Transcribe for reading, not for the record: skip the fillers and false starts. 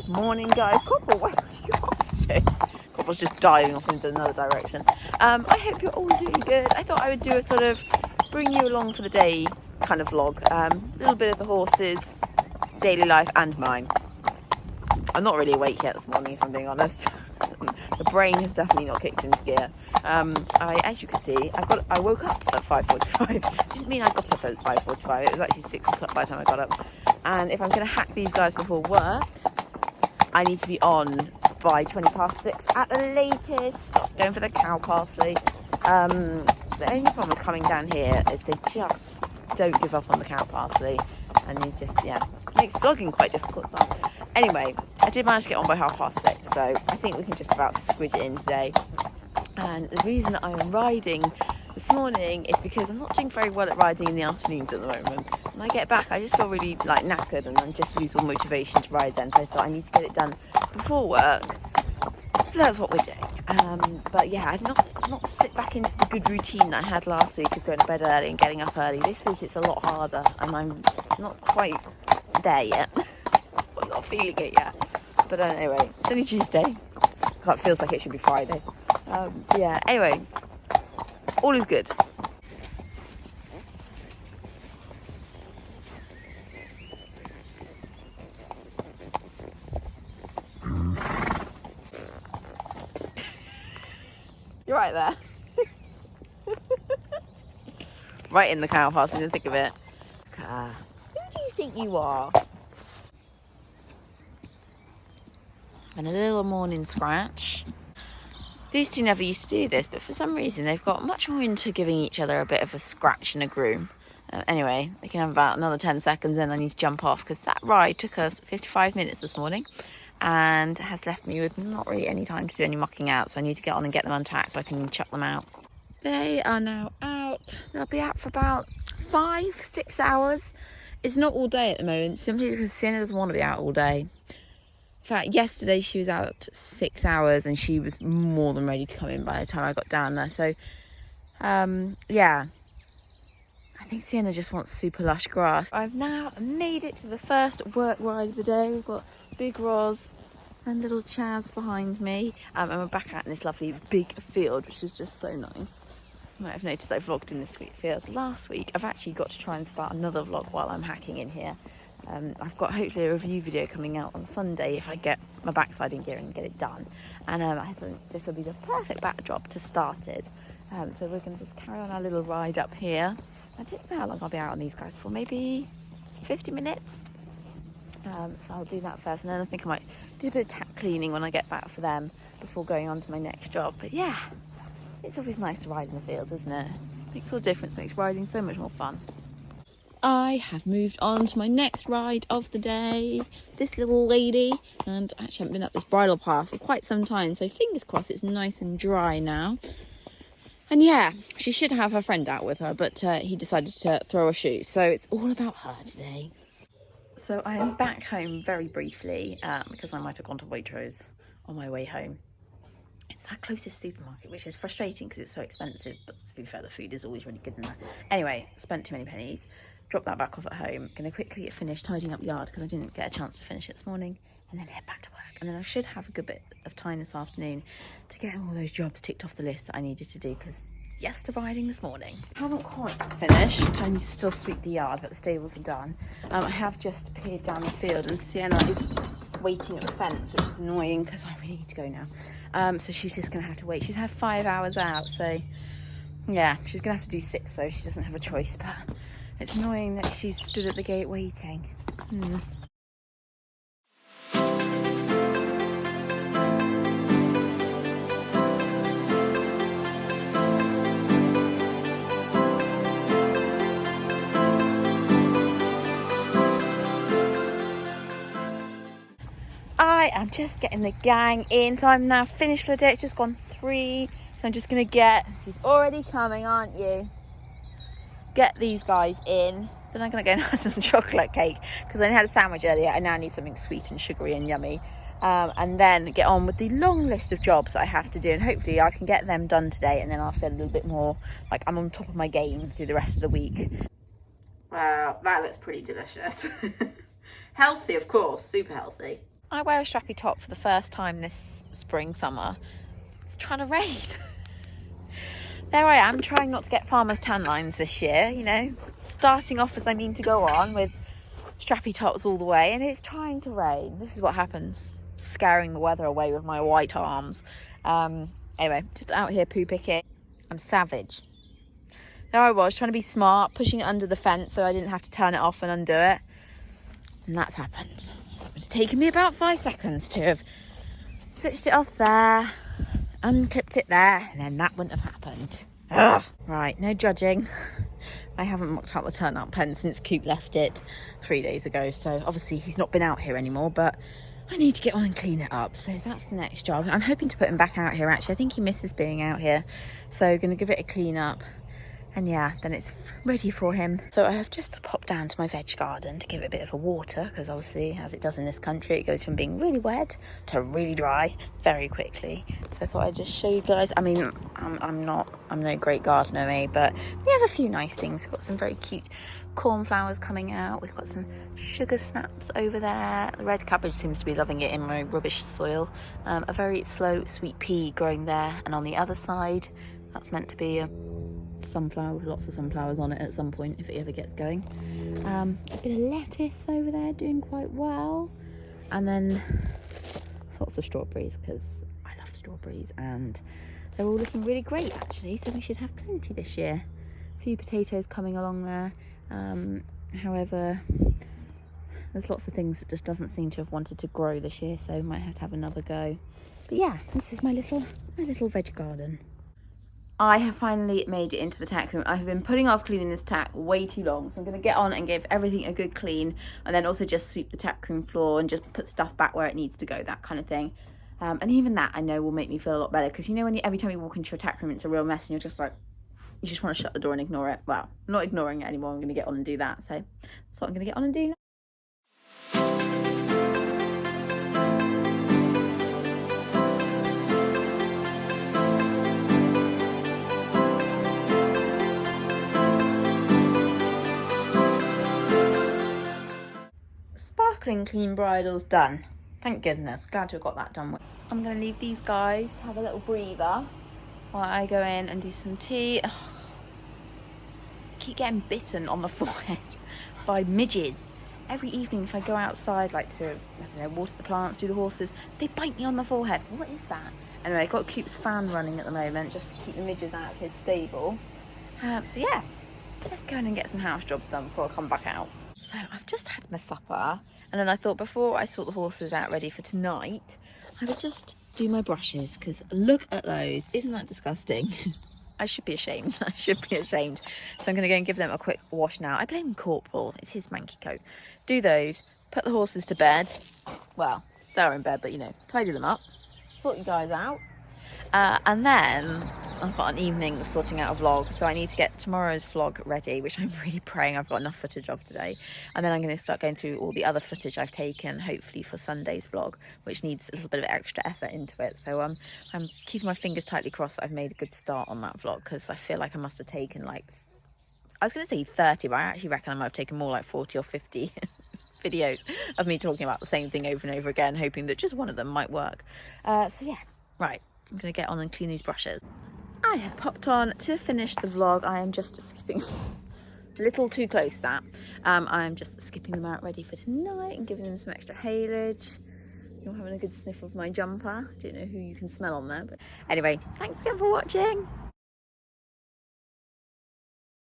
Morning, guys. Corporal, where are you off to? Corporal's just diving off into another direction. I hope you're all doing good. I thought I would do a sort of bring you along for the day kind of vlog. A little bit of the horses, daily life, and mine. I'm not really awake yet this morning, if I'm being honest. The brain has definitely not kicked into gear. As you can see, I woke up at 5:45. Didn't mean I got up at 5:45. It was actually 6 o'clock by the time I got up. And if I'm going to hack these guys before work, I need to be on by 6:20 at the latest. Going for the cow parsley. The only problem with coming down here is they just don't give up on the cow parsley, and it's just, yeah, makes vlogging quite difficult as well. Anyway, I did manage to get on by 6:30, so I think we can just about squidge it in today. And the reason that I am riding this morning is because I'm not doing very well at riding in the afternoons at the moment. When I get back, I just feel really like knackered and I just lose all motivation to ride then. So I thought I need to get it done before work. So that's what we're doing. But yeah, I've not slipped back into the good routine that I had last week of going to bed early and getting up early. This week it's a lot harder and I'm not quite there yet. I'm not feeling it yet. But anyway, it's only Tuesday. It feels like it should be Friday. So yeah, anyway, all is good. You're right there. Right in the cow house in the thick of it. Who do you think you are? And a little morning scratch. These two never used to do this, but for some reason they've got much more into giving each other a bit of a scratch and a groom. Anyway, they can have about another 10 seconds, then I need to jump off because that ride took us 55 minutes this morning and has left me with not really any time to do any mucking out, so I need to get on and get them untacked so I can chuck them out. They are now out. They'll be out for about 5-6 hours. It's not all day at the moment, simply because Sienna doesn't want to be out all day. In fact, yesterday she was out 6 hours and she was more than ready to come in by the time I got down there. So, yeah, I think Sienna just wants super lush grass. I've now made it to the first work ride of the day. We've got Big Roz and little Chaz behind me. And we're back out in this lovely big field, which is just so nice. You might have noticed I vlogged in this field last week. I've actually got to try and start another vlog while I'm hacking in here. I've got hopefully a review video coming out on Sunday if I get my backside in gear and get it done. And I think this will be the perfect backdrop to start it. So we're going to just carry on our little ride up here. I don't know how long I'll be out on these guys for, maybe 50 minutes. So I'll do that first, and then I think I might do a bit of tack cleaning when I get back for them before going on to my next job. But yeah, it's always nice to ride in the field, isn't it? Makes all the difference, makes riding so much more fun. I have moved on to my next ride of the day. This little lady, and I actually haven't been up this bridle path for quite some time, so fingers crossed it's nice and dry now. And yeah, she should have her friend out with her, but he decided to throw a shoe, so it's all about her today. So I am back home very briefly because I might have gone to Waitrose on my way home. It's our closest supermarket, which is frustrating because it's so expensive, but to be fair, the food is always really good in there. Anyway, spent too many pennies. Drop that back off at home. Gonna quickly finish tidying up the yard because I didn't get a chance to finish it this morning, and then head back to work. And then I should have a good bit of time this afternoon to get all those jobs ticked off the list that I needed to do, because yes to riding this morning. Haven't quite finished. I need to still sweep the yard, but the stables are done. I have just appeared down the field and Sienna is waiting at the fence, which is annoying because I really need to go now. So she's just gonna have to wait. She's had 5 hours out, so yeah, she's gonna have to do 6 though. She doesn't have a choice, but it's annoying that she's stood at the gate waiting. I am just getting the gang in, so I'm now finished for the day. It's just gone 3, so I'm just gonna she's already coming, aren't you? Get these guys in. Then I'm gonna go and have some chocolate cake because I only had a sandwich earlier. I now need something sweet and sugary and yummy, and then get on with the long list of jobs that I have to do, and hopefully I can get them done today, and then I'll feel a little bit more like I'm on top of my game through the rest of the week. Wow, that looks pretty delicious. Healthy, of course, super healthy. I wear a strappy top for the first time this spring, summer. It's trying to rain. There I am, trying not to get farmer's tan lines this year, you know, starting off as I mean to go on with strappy tops all the way, and it's trying to rain. This is what happens, scaring the weather away with my white arms. Anyway, just out here poo picking. I'm savage. There I was, trying to be smart, pushing it under the fence so I didn't have to turn it off and undo it. And that's happened. It's taken me about 5 seconds to have switched it off there, unclipped it there, and then that wouldn't have happened. Ugh. Right, no judging. I haven't mocked up the turn-up pen since Coop left it 3 days ago, so obviously he's not been out here anymore, but I need to get on and clean it up, so that's the next job. I'm hoping to put him back out here, actually. I think he misses being out here, so going to give it a clean up. And yeah, then it's ready for him. So I have just popped down to my veg garden to give it a bit of a water, because obviously, as it does in this country, it goes from being really wet to really dry very quickly. So I thought I'd just show you guys. I mean, I'm no great gardener, but we have a few nice things. We've got some very cute cornflowers coming out. We've got some sugar snaps over there. The red cabbage seems to be loving it in my rubbish soil. A very slow sweet pea growing there, and on the other side, that's meant to be a sunflower with lots of sunflowers on it at some point if it ever gets going. A bit of lettuce over there doing quite well, and then lots of strawberries because I love strawberries, and they're all looking really great actually, so we should have plenty this year. A few potatoes coming along there. However, there's lots of things that just doesn't seem to have wanted to grow this year, so might have to have another go. But yeah, this is my little veg garden. I have finally made it into the tack room. I have been putting off cleaning this tack way too long, so I'm going to get on and give everything a good clean, and then also just sweep the tack room floor and just put stuff back where it needs to go, that kind of thing. And even that I know will make me feel a lot better, because you know when every time you walk into your tack room it's a real mess and you're just like, you just want to shut the door and ignore it. Well, I'm not ignoring it anymore. I'm going to get on and do that. So that's what I'm going to get on and do now. Sparkling clean bridles done. Thank goodness. Glad to have got that done. I'm going to leave these guys to have a little breather while I go in and do some tea. Ugh. I keep getting bitten on the forehead by midges. Every evening if I go outside, like to, I don't know, water the plants, do the horses, they bite me on the forehead. What is that? Anyway, I've got Coop's fan running at the moment just to keep the midges out of his stable. So yeah, let's go in and get some house jobs done before I come back out. So I've just had my supper, and then I thought before I sort the horses out ready for tonight, I would just do my brushes, because look at those. Isn't that disgusting? I should be ashamed. I should be ashamed. So I'm going to go and give them a quick wash now. I blame Corporal. It's his manky coat. Do those. Put the horses to bed. Well, they're in bed, but you know, tidy them up. Sort you guys out. And then I've got an evening of sorting out a vlog, so I need to get tomorrow's vlog ready, which I'm really praying I've got enough footage of today. And then I'm going to start going through all the other footage I've taken, hopefully for Sunday's vlog, which needs a little bit of extra effort into it. So I'm keeping my fingers tightly crossed that I've made a good start on that vlog, because I feel like I must have taken like, I was going to say 30, but I actually reckon I might have taken more like 40 or 50 videos of me talking about the same thing over and over again, hoping that just one of them might work. So yeah, right. I'm going to get on and clean these brushes. I have popped on to finish the vlog. I am just skipping a little too close that. I'm just skipping them out ready for tonight and giving them some extra haylage. You're having a good sniff of my jumper. I don't know who you can smell on there, but anyway, thanks again for watching.